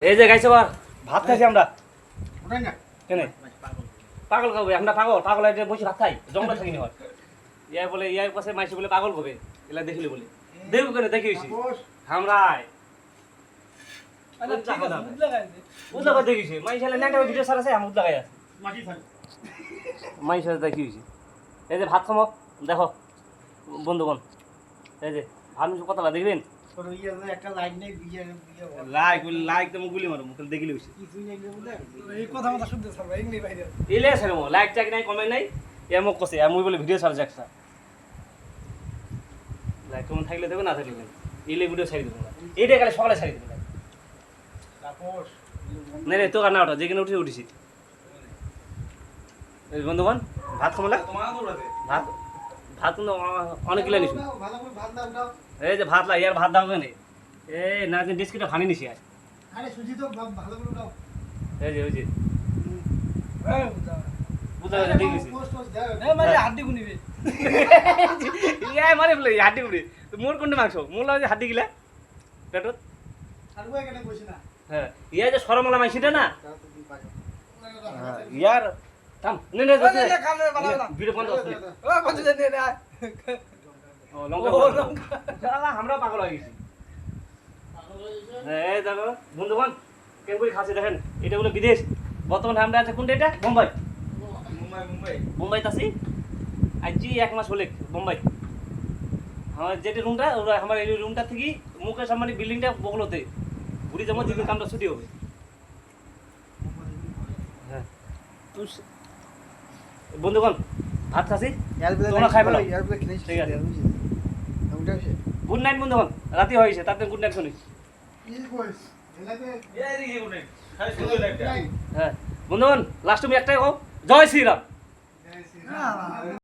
এই যে গাইছে বার ভাত খাইছি আমরা কেন পাগল খাবো আমরা পাগল এটা বসে ভাত খাই জঙ্গলে থাকিনি হয় ইয়াই বলে ইয়ার পাশে মাইসি বলে পাগল হবে এলা দেখিলে বলে দেখো কেন দেখিছি আমরা বুঝলা কথা দেখিছি মাইসালে নেটা ভিডিও সারা আছে আমি বুঝলা গাই আছে মাইসালে দেখিছি এই যে ভাত খামো দেখো বন্ধুগণ এই যে ভাত কতটা দেখবেন লাইক তুমি গুলি মারো মুখে দেখিলে হইছে এলে আছে মো লাইক চাক নাই কমেন্ট নাই এমক কছে আমি বলে ভিডিও ছাড় যাকছা লাইক কমেন্ট থাকলে দেবে না থাকলে এলে ভিডিও ছাড়ি দেবো এইটা কালে সকালে ছাড়ি দেবো তাপস নাই নাই তো কানা ওটা যেখানে উঠেছি বন্ধুগণ ভাত খামলা ভাত ভাত কিন্তু অনেক গিলা নিছি এই যে ভাত লা ইয়ার ভাত দাও কেন এই না যে ডিস্কিটা ফানি নিছি আর আরে সুজি তো ভালো করে দাও এই যে ওই যে বুঝা দেখিছি এ মানে হাড্ডি গুনিবে ইয়া মানে বলে হাড্ডি গুনি মোর কোন মাংস মোর লাগে হাড্ডি গিলা পেটত আর কই কেন কইছ না হ্যাঁ ইয়া যে শরমলা মাইছিটা না ইয়ার থাম নে নে ভিডিও বন্ধ করতে ও বন্ধ দে নে ও লঙ্কা আমরা পাগল হয়ে গেছি এই দেখো বন্ধুগণ কেন কই খাসি দেখেন এটা হলো বিদেশ বর্তমানে আমরা আছে কোনটা এটা মুম্বাই মুম্বাইতে আছি আজই এক মাস হলে মুম্বাই আমার যেটা রুমটা আমার এই রুমটা থেকে মুকেশ আম্বানি বিল্ডিংটা বগলতে ঘুরি যেমন যেদিন কামটা ছুটি হবে হ্যাঁ বন্ধুগণ ভাত খাসি তোমরা খাই ফেলো ঠিক আছে গুড নাইট বন্ধুগণ রাতি হয়েছে তাতে গুড নাইট শুনিস হ্যাঁ বন্ধুগণ লাস্ট তুমি একটাই কও জয় শ্রীরাম